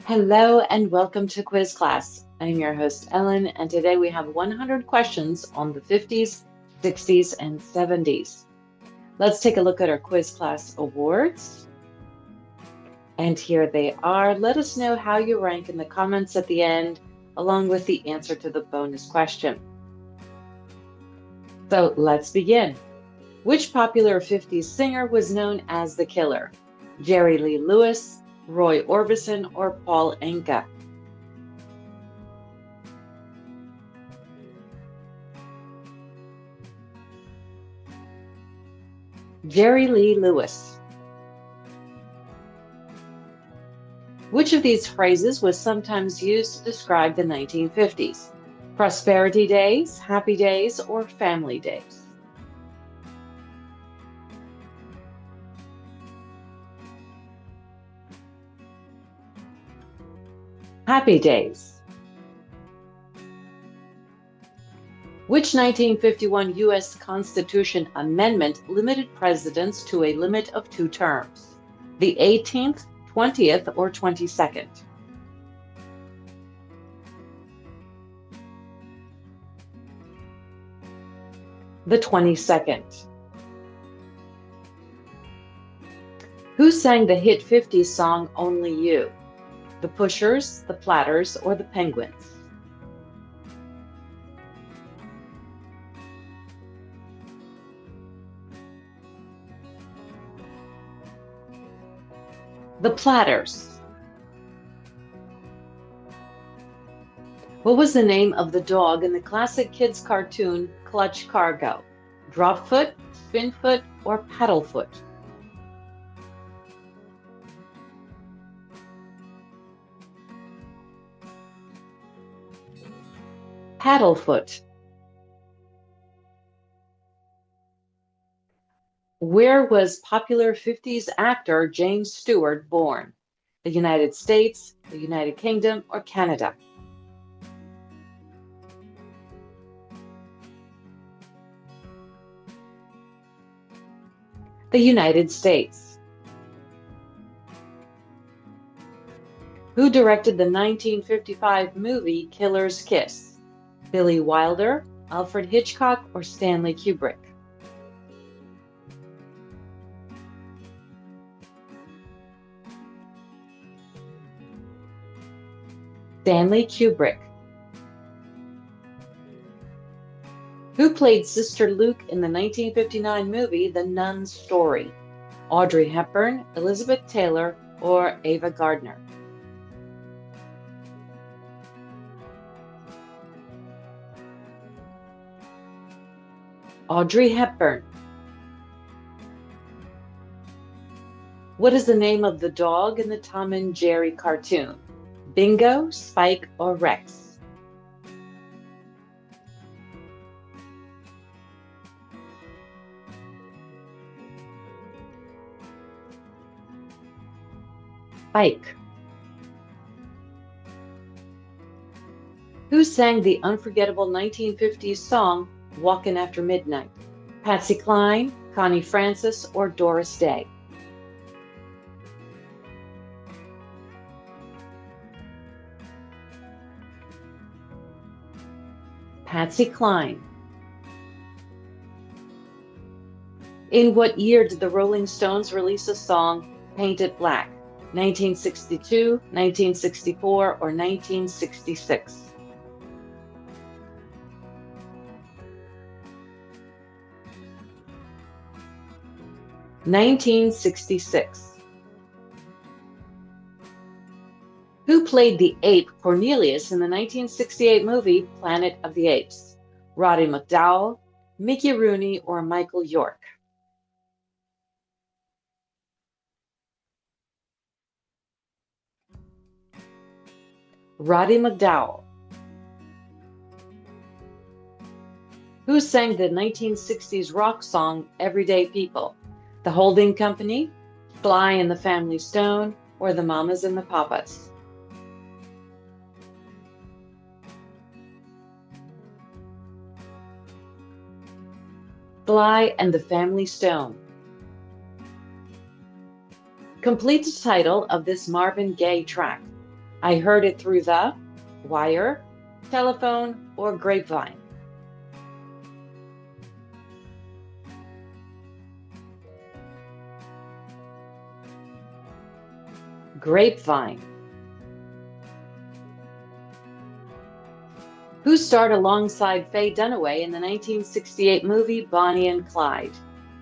Hello and welcome to quiz class. I'm your host Ellen, and today we have 100 questions on the 50s, 60s, and 70s. Let's take a look at our quiz class awards. And here they are. Let us know how you rank in the comments at the end, along with the answer to the bonus question. So let's begin. Which popular 50s singer was known as the Killer? Jerry Lee Lewis, Roy Orbison, or Paul Anka? Jerry Lee Lewis. Which of these phrases was sometimes used to describe the 1950s? Prosperity days, happy days, or family days? Happy days. Which 1951 U.S. Constitution amendment limited presidents to a limit of 2 terms? The 18th, 20th, or 22nd? The 22nd. Who sang the hit 50s song Only You? The Pushers, the Platters, or the Penguins? The Platters. What was the name of the dog in the classic kids cartoon Clutch Cargo? Dropfoot, Spinfoot, or Paddlefoot? Paddlefoot. Where was popular 50s actor James Stewart born? The United States, the United Kingdom, or Canada? The United States. Who directed the 1955 movie Killer's Kiss? Billy Wilder, Alfred Hitchcock, or Stanley Kubrick? Stanley Kubrick. Who played Sister Luke in the 1959 movie The Nun's Story? Audrey Hepburn, Elizabeth Taylor, or Ava Gardner? Audrey Hepburn. What is the name of the dog in the Tom and Jerry cartoon? Bingo, Spike, or Rex? Spike. Who sang the unforgettable 1950s song Walkin' After Midnight? Patsy Cline, Connie Francis, or Doris Day? Patsy Cline. In what year did the Rolling Stones release a song Paint It Black? 1962, 1964, or 1966? 1966. Who played the ape Cornelius in the 1968 movie Planet of the Apes? Roddy McDowall, Mickey Rooney, or Michael York? Roddy McDowall. Who sang the 1960s rock song Everyday People? The Holding Company, Sly and the Family Stone, or the Mamas and the Papas? Sly and the Family Stone. Complete the title of this Marvin Gaye track. I heard it through the wire, telephone, or grapevine. Grapevine. Who starred alongside Faye Dunaway in the 1968 movie Bonnie and Clyde?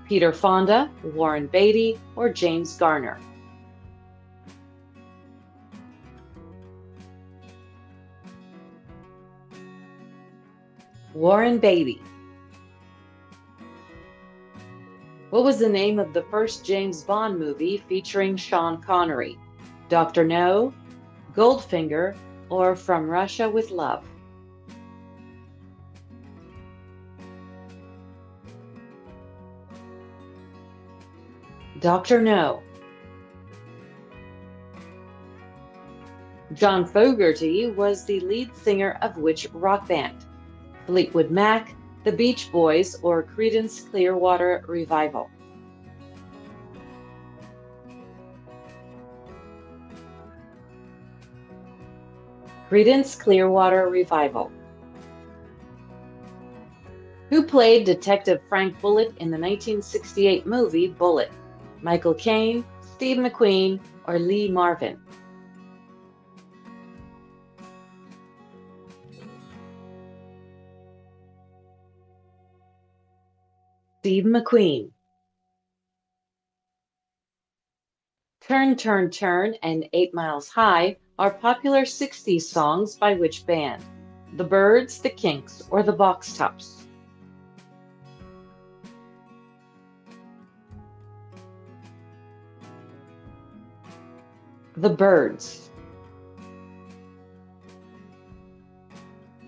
Peter Fonda, Warren Beatty, or James Garner? Warren Beatty. What was the name of the first James Bond movie featuring Sean Connery? Dr. No, Goldfinger, or From Russia with Love? Dr. No. John Fogerty was the lead singer of which rock band? Fleetwood Mac, the Beach Boys, or Creedence Clearwater Revival? Creedence Clearwater Revival. Who played Detective Frank Bullitt in the 1968 movie Bullitt? Michael Caine, Steve McQueen, or Lee Marvin? Steve McQueen. Turn, Turn, Turn, and 8 Miles High are popular 60s songs by which band? The Byrds, the Kinks, or the Box Tops? The Byrds.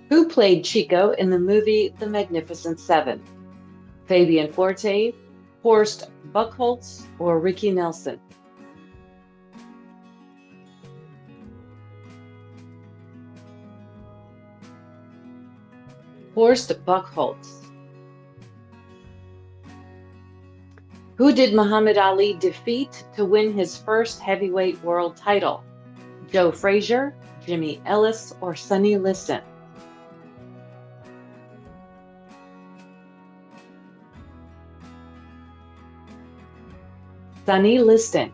Who played Chico in the movie The Magnificent Seven? Fabian Forte, Horst Buchholz, or Ricky Nelson? Horst Buchholz. Who did Muhammad Ali defeat to win his first heavyweight world title? Joe Frazier, Jimmy Ellis, or Sonny Liston? Sonny Liston.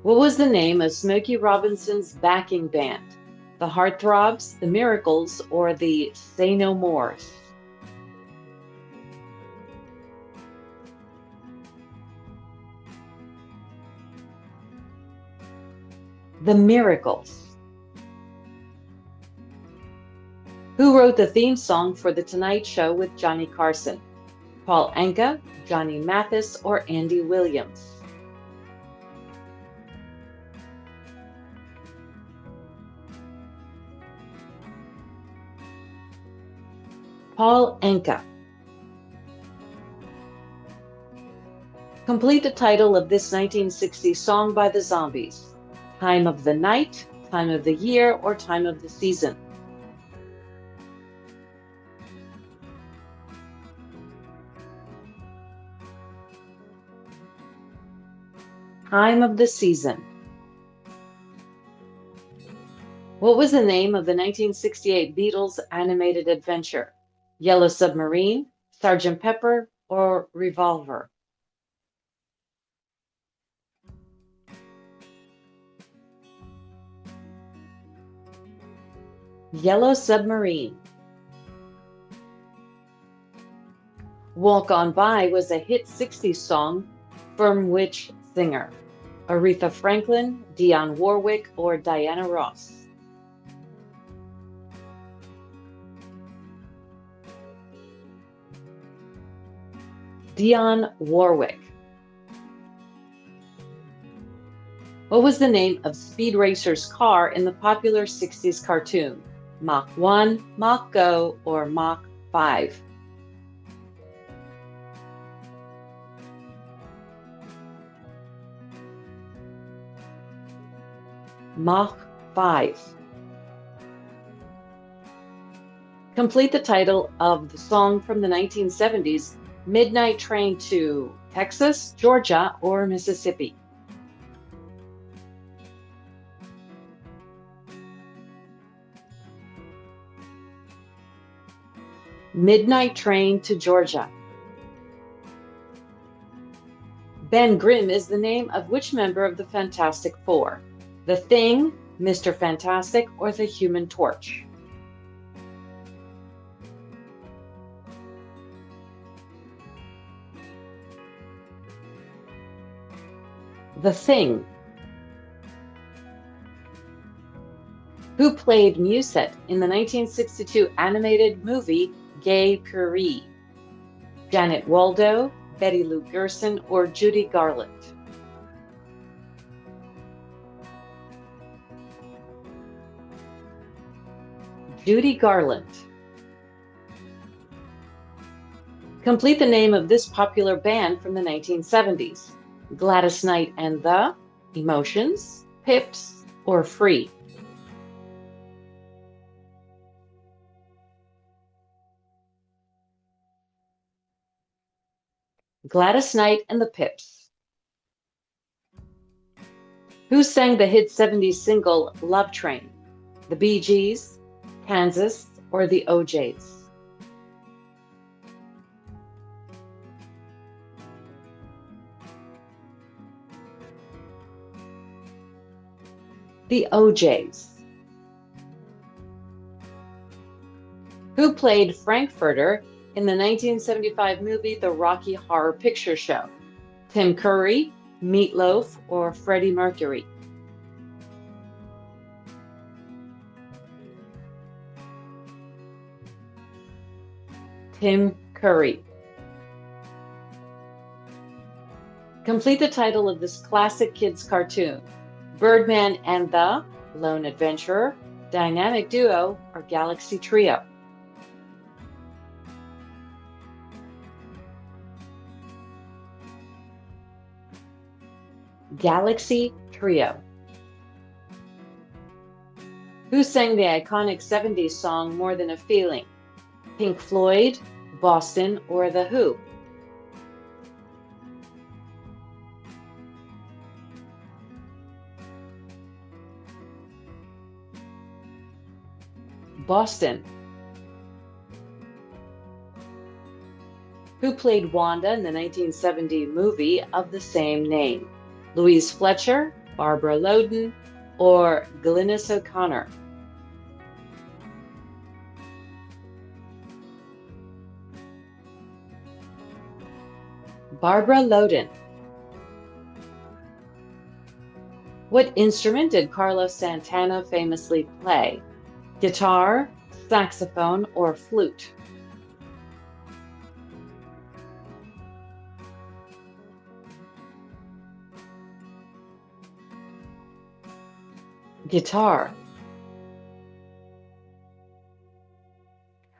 What was the name of Smokey Robinson's backing band? The Heartthrobs, the Miracles, or the Say No Mores? The Miracles. Who wrote the theme song for The Tonight Show with Johnny Carson? Paul Anka, Johnny Mathis, or Andy Williams? Paul Anka. Complete the title of this 1960s song by the Zombies. Time of the night, time of the year, or time of the season? Time of the season. What was the name of the 1968 Beatles animated adventure? Yellow Submarine, Sgt. Pepper, or Revolver? Yellow Submarine. Walk On By was a hit 60s song from which singer? Aretha Franklin, Dionne Warwick, or Diana Ross? Dionne Warwick. What was the name of Speed Racer's car in the popular 60s cartoon? Mach 1, Mach Go, or Mach 5? Mach 5. Complete the title of the song from the 1970s, Midnight Train to Texas, Georgia, or Mississippi? Midnight Train to Georgia. Ben Grimm is the name of which member of the Fantastic Four? The Thing, Mr. Fantastic, or the Human Torch? The Thing. Who played Musette in the 1962 animated movie Gay Purée? Janet Waldo, Betty Lou Gerson, or Judy Garland? Judy Garland. Complete the name of this popular band from the 1970s. Gladys Knight and the Emotions, Pips, or Free? Gladys Knight and the Pips. Who sang the hit 70s single Love Train? The Bee Gees, Kansas, or the OJs? The OJs. Who played Frankfurter in the 1975 movie The Rocky Horror Picture Show? Tim Curry, Meatloaf, or Freddie Mercury? Tim Curry. Complete the title of this classic kids cartoon. Birdman and the Lone Adventurer, Dynamic Duo, or Galaxy Trio? Galaxy Trio. Who sang the iconic 70s song More Than a Feeling? Pink Floyd, Boston, or The Who? Boston. Who played Wanda in the 1970 movie of the same name? Louise Fletcher, Barbara Loden, or Glynis O'Connor? Barbara Loden. What instrument did Carlos Santana famously play? Guitar, saxophone, or flute? Guitar.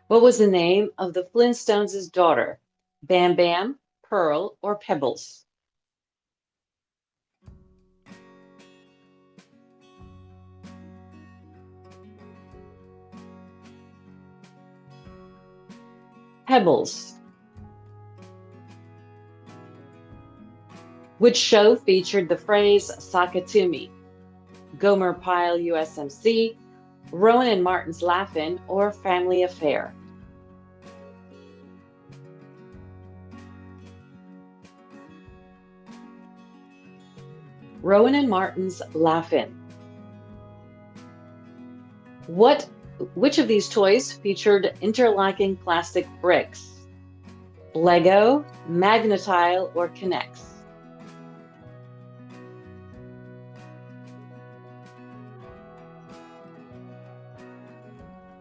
What was the name of the Flintstones' daughter? Bam Bam, Pearl, or Pebbles? Pebbles. Which show featured the phrase Sakatumi? Gomer Pyle USMC, Rowan and Martin's Laugh-In, or Family Affair? Rowan and Martin's Laugh-In. Which of these toys featured interlocking plastic bricks? Lego, Magnetile, or K'NEX?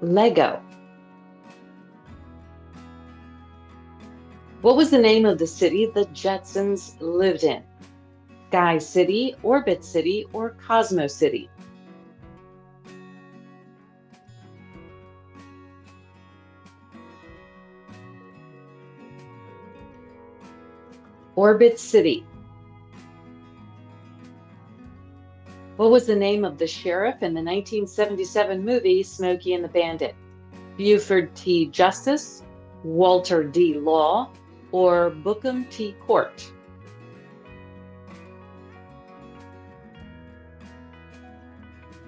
Lego. What was the name of the city the Jetsons lived in? Sky City, Orbit City, or Cosmo City? Orbit City. What was the name of the sheriff in the 1977 movie Smokey and the Bandit? Buford T. Justice, Walter D. Law, or Bookham T. Court?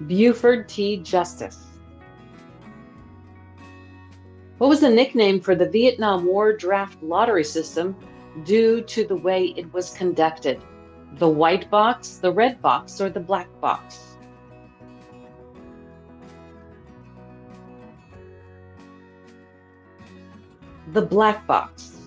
Buford T. Justice. What was the nickname for the Vietnam War draft lottery system due to the way it was conducted? The white box, the red box, or the black box? The black box.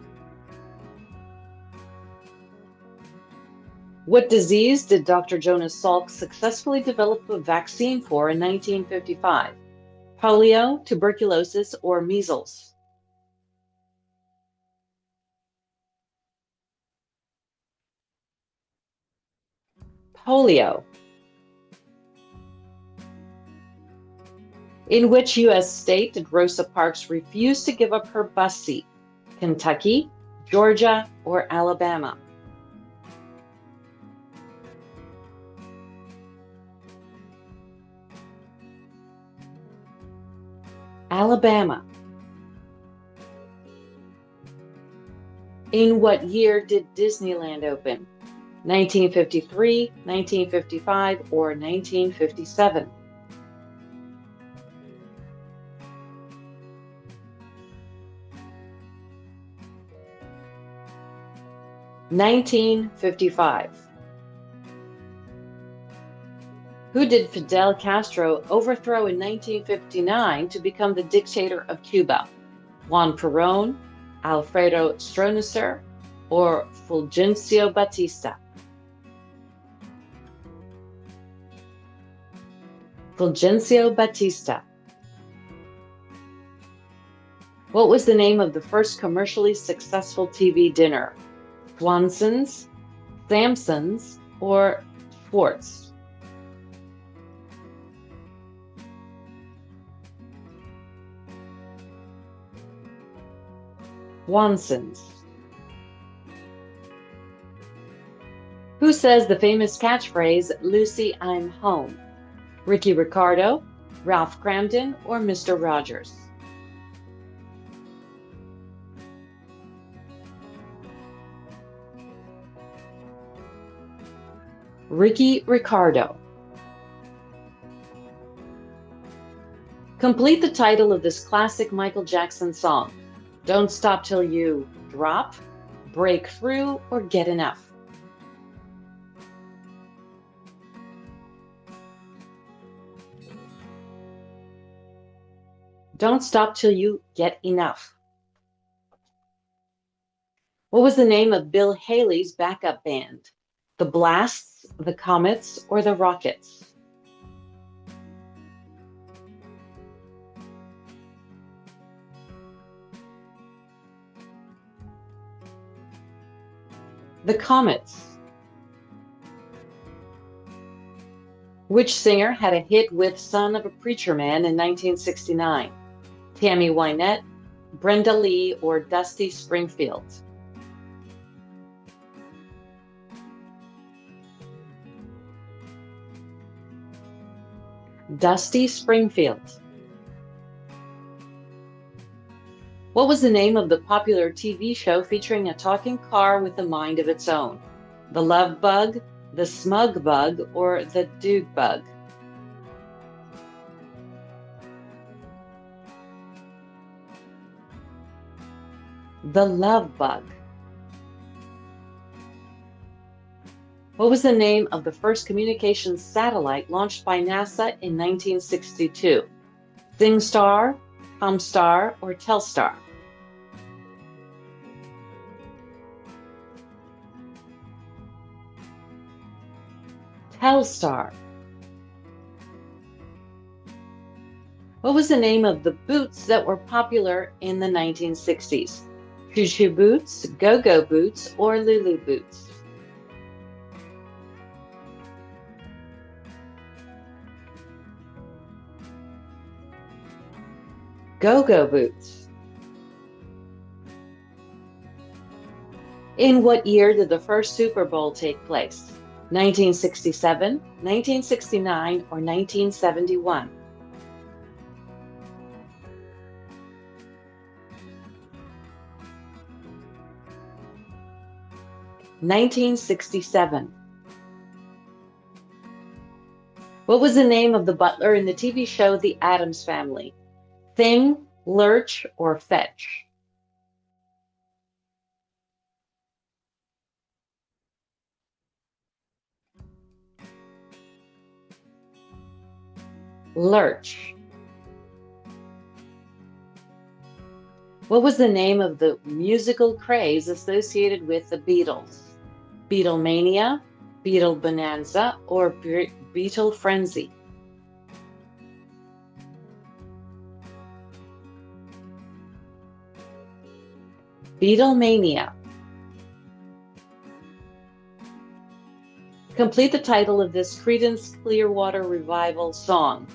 What disease did Dr. Jonas Salk successfully develop a vaccine for in 1955? Polio, tuberculosis, or measles? Polio. In which U.S. state did Rosa Parks refuse to give up her bus seat? Kentucky, Georgia, or Alabama? Alabama. In what year did Disneyland open? 1953, 1955, or 1957? 1955. Who did Fidel Castro overthrow in 1959 to become the dictator of Cuba? Juan Perón, Alfredo Stroessner, or Fulgencio Batista? Fulgencio Batista. What was the name of the first commercially successful TV dinner? Swanson's, Samson's, or Schwartz? Swanson's. Who says the famous catchphrase, "Lucy, I'm home"? Ricky Ricardo, Ralph Cramden, or Mr. Rogers? Ricky Ricardo. Complete the title of this classic Michael Jackson song. Don't stop till you drop, break through, or get enough. Don't stop till you get enough. What was the name of Bill Haley's backup band? The Blasts, the Comets, or the Rockets? The Comets. Which singer had a hit with Son of a Preacher Man in 1969? Tammy Wynette, Brenda Lee, or Dusty Springfield? Dusty Springfield. What was the name of the popular TV show featuring a talking car with a mind of its own? The Love Bug, the Smug Bug, or the Dude Bug? The Love Bug. What was the name of the first communications satellite launched by NASA in 1962? SingStar, Comstar, or Telstar? Telstar. What was the name of the boots that were popular in the 1960s? Choo Choo Boots, Go-Go Boots, or Lulu Boots? Go-Go Boots. In what year did the first Super Bowl take place? 1967, 1969, or 1971? 1967. What was the name of the butler in the TV show The Addams Family? Thing, lurch, or fetch? Lurch. What was the name of the musical craze associated with the Beatles? Beatlemania, Beatle Bonanza, or Beatle Frenzy? Beatlemania. Complete the title of this Creedence Clearwater Revival song.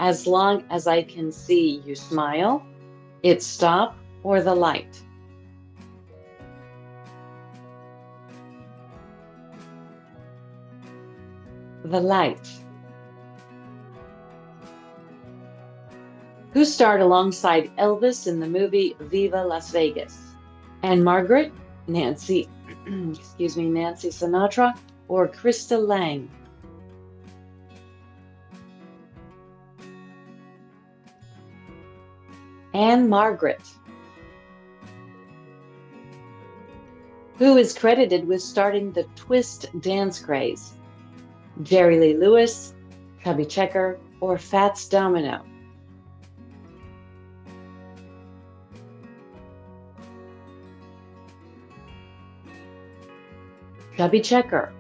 As Long as I Can See You Smile, It's Stop, or The Light? The Light. Who starred alongside Elvis in the movie Viva Las Vegas? Anne Margaret, Nancy, Nancy Sinatra, or Krista Lang? Anne Margaret. Who is credited with starting the twist dance craze? Jerry Lee Lewis, Chubby Checker, or Fats Domino? Chubby Checker.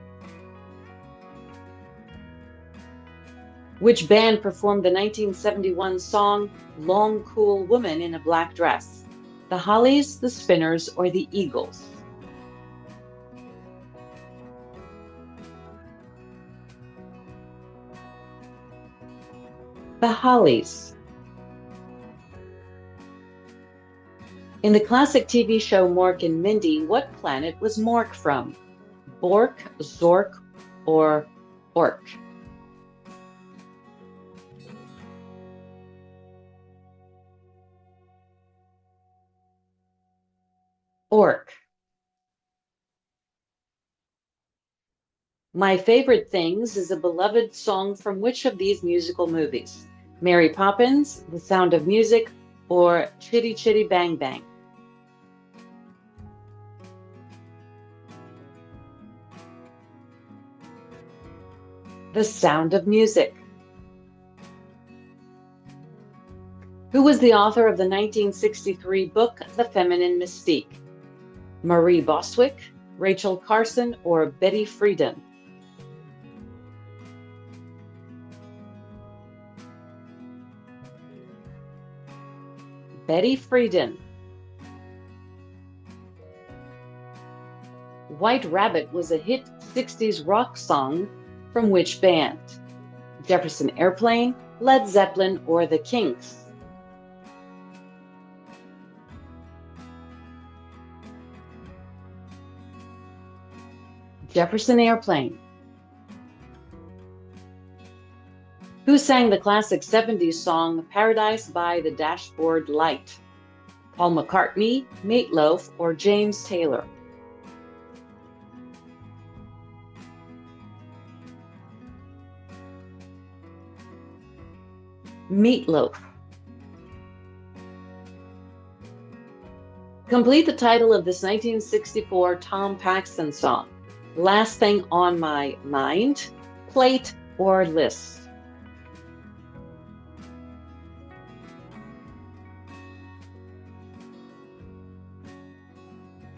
Which band performed the 1971 song Long Cool Woman in a Black Dress? The Hollies, the Spinners, or the Eagles? The Hollies. In the classic TV show Mork and Mindy, what planet was Mork from? Bork, Zork, or Ork? Ork. My Favorite Things is a beloved song from which of these musical movies? Mary Poppins, The Sound of Music, or Chitty Chitty Bang Bang? The Sound of Music. Who was the author of the 1963 book, The Feminine Mystique? Marie Bostwick, Rachel Carson, or Betty Friedan? Betty Friedan. White Rabbit was a hit 60s rock song from which band? Jefferson Airplane, Led Zeppelin, or The Kinks? Jefferson Airplane. Who sang the classic 70s song Paradise by the Dashboard Light? Paul McCartney, Meatloaf, or James Taylor? Meatloaf. Complete the title of this 1964 Tom Paxton song. Last Thing on My Mind, Plate, or List?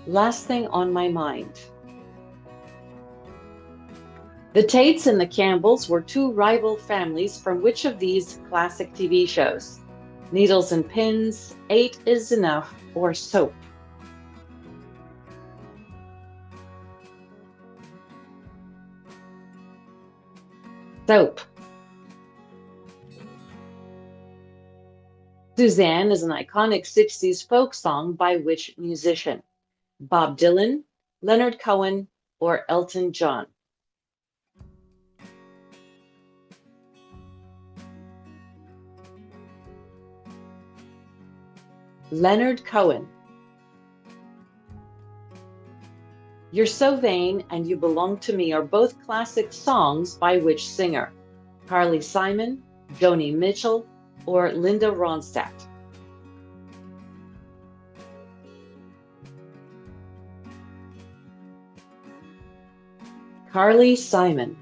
Last Thing on My Mind. The Tates and the Campbells were two rival families from which of these classic TV shows? Needles and Pins, 8 is Enough, or Soap? Soap. Suzanne is an iconic 60s folk song by which musician? Bob Dylan, Leonard Cohen, or Elton John? Leonard Cohen. You're So Vain and You Belong to Me are both classic songs by which singer? Carly Simon, Joni Mitchell, or Linda Ronstadt? Carly Simon.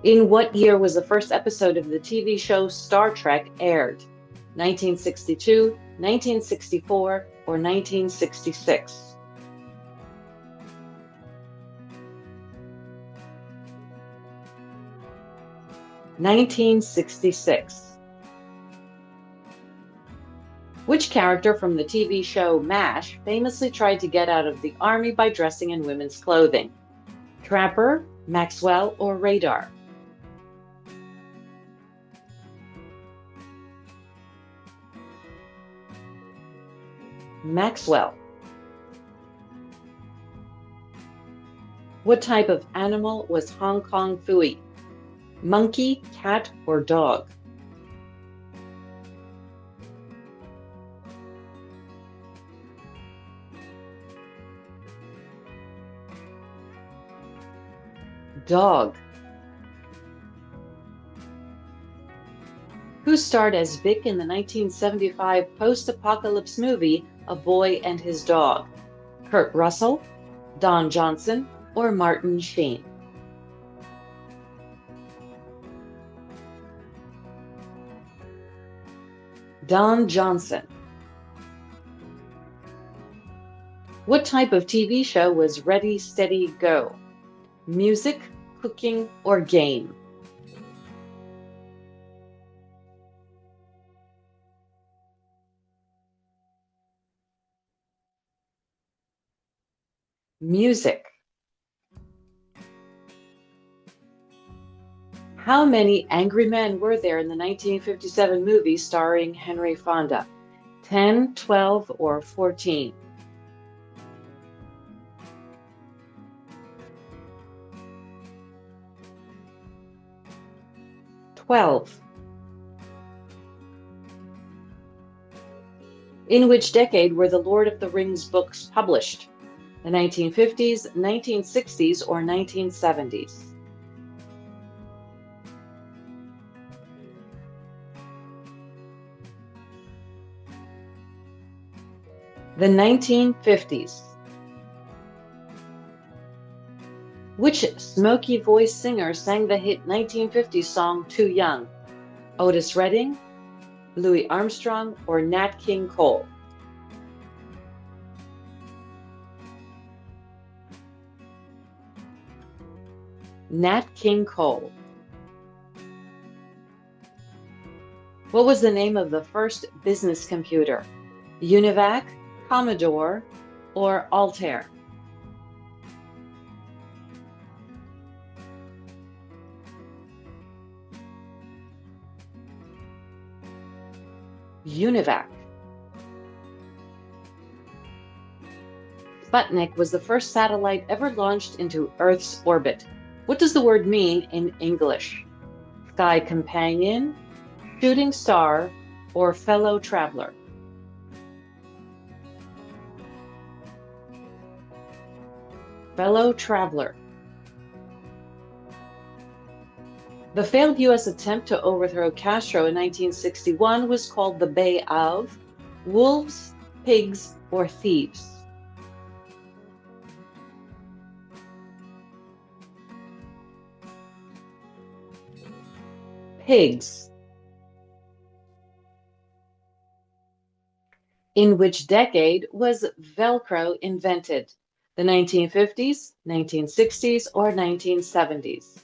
In what year was the first episode of the TV show Star Trek aired? 1962, 1964, or 1966? 1966. Which character from the TV show MASH famously tried to get out of the army by dressing in women's clothing? Trapper, Maxwell, or Radar? Maxwell. What type of animal was Hong Kong Phooey? Monkey, cat, or dog? Dog. Who starred as Vic in the 1975 post-apocalypse movie A Boy and His Dog? Kurt Russell, Don Johnson, or Martin Sheen? Don Johnson. What type of TV show was Ready, Steady, Go? Music, cooking, or game? Music. How many angry men were there in the 1957 movie starring Henry Fonda? 10, 12, or 14? 12. In which decade were the Lord of the Rings books published? The 1950s, 1960s, or 1970s? The 1950s. Which smoky voice singer sang the hit 1950s song Too Young? Otis Redding, Louis Armstrong, or Nat King Cole? Nat King Cole. What was the name of the first business computer? Univac, Commodore, or Altair? Univac. Sputnik was the first satellite ever launched into Earth's orbit. What does the word mean in English? Sky companion, shooting star, or fellow traveler? Fellow traveler. The failed U.S. attempt to overthrow Castro in 1961 was called the Bay of Wolves, Pigs, or Thieves? Pigs. In which decade was Velcro invented? The 1950s, 1960s, or 1970s?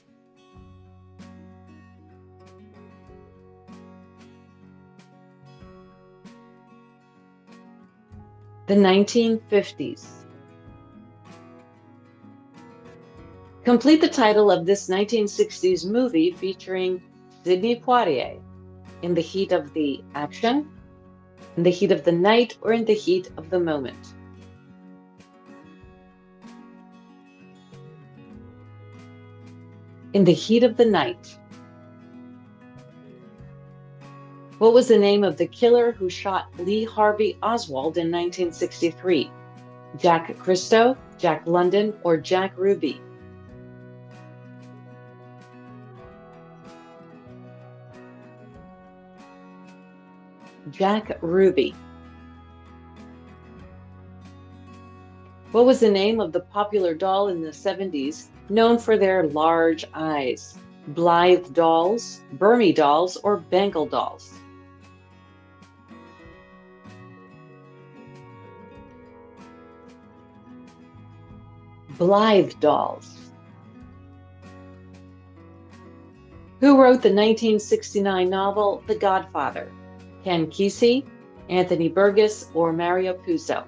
The 1950s. Complete the title of this 1960s movie featuring Sidney Poitier. In the heat of the action, in the heat of the night, or in the heat of the moment? In the heat of the night. What was the name of the killer who shot Lee Harvey Oswald in 1963? Jack Christo, Jack London, or Jack Ruby? Jack Ruby. What was the name of the popular doll in the 70s known for their large eyes? Blythe dolls, Burmese dolls, or Bengal dolls? Blythe dolls. Who wrote the 1969 novel The Godfather? Ken Kesey, Anthony Burgess, or Mario Puzo?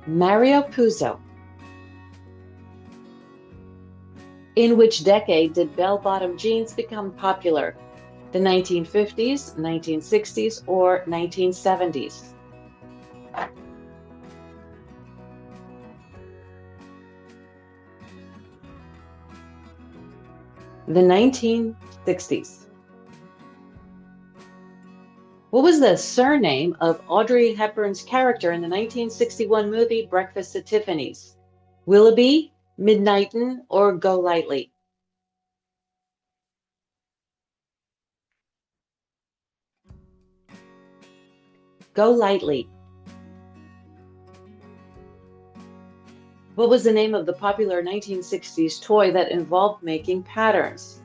Mario Puzo. In which decade did bell-bottom jeans become popular? The 1950s, 1960s, or 1970s? The 1960s. What was the surname of Audrey Hepburn's character in the 1961 movie Breakfast at Tiffany's? Willoughby, Midnighton, or Golightly? Golightly. What was the name of the popular 1960s toy that involved making patterns?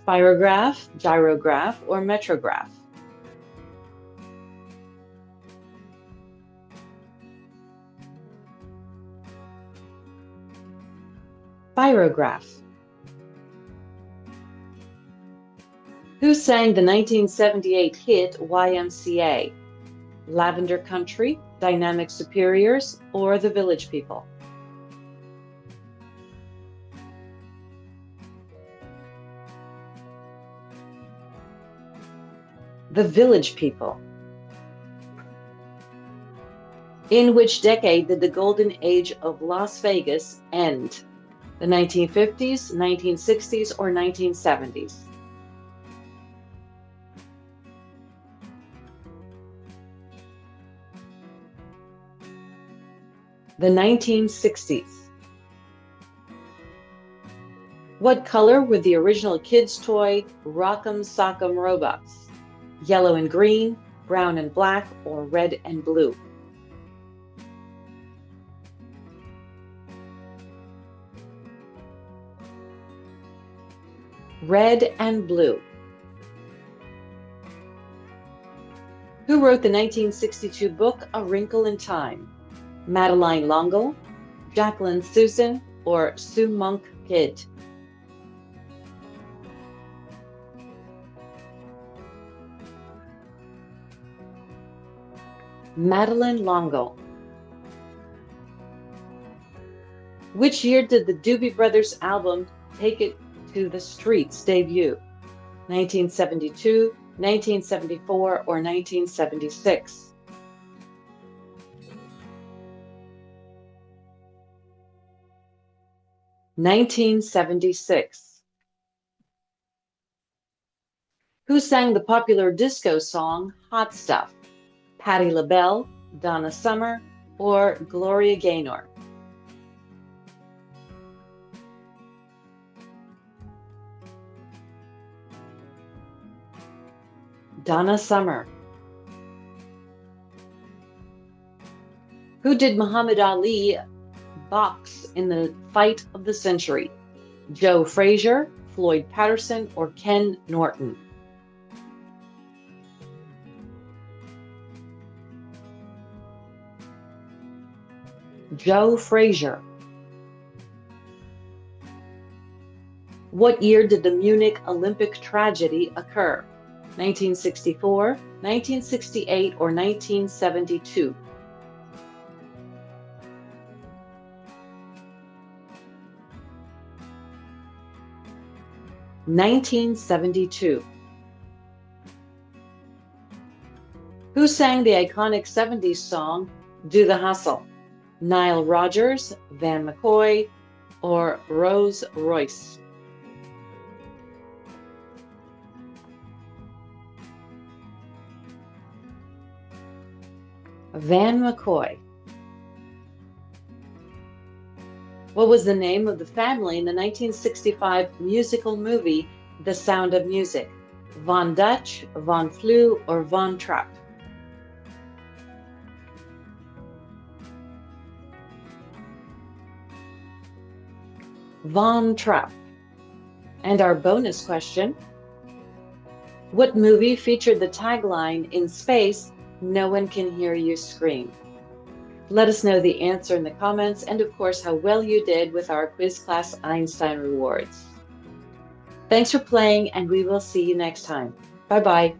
Spirograph, gyrograph, or metrograph? Spirograph. Who sang the 1978 hit YMCA? Lavender Country, Dynamic Superiors, or The Village People? The Village People. In which decade did the golden age of Las Vegas end? The 1950s, 1960s, or 1970s? The 1960s. What color were the original kids' toy Rock'em Sock'em robots? Yellow and green, brown and black, or red and blue? Red and blue. Who wrote the 1962 book A Wrinkle in Time? Madeline L'Engle, Jacqueline Susan, or Sue Monk Kidd? Madeline L'Engle. Which year did the Doobie Brothers album Take It to the Streets debut? 1972, 1974, or 1976? (1976). Who sang the popular disco song Hot Stuff? Patti LaBelle, Donna Summer, or Gloria Gaynor? Donna Summer. Who did Muhammad Ali box in the fight of the century? Joe Frazier, Floyd Patterson, or Ken Norton? Joe Frazier. What year did the Munich Olympic tragedy occur? 1964, 1968, or 1972? 1972. Who sang the iconic 70s song Do the Hustle? Nile Rodgers, Van McCoy, or Rose Royce? Van McCoy. What was the name of the family in the 1965 musical movie The Sound of Music? Von Dutch, Von Flew, or Von Trapp? Von Trapp. And our bonus question, what movie featured the tagline, "In space, no one can hear you scream"? Let us know the answer in the comments and, of course, how well you did with our quiz class Einstein rewards. Thanks for playing, and we will see you next time. Bye-bye.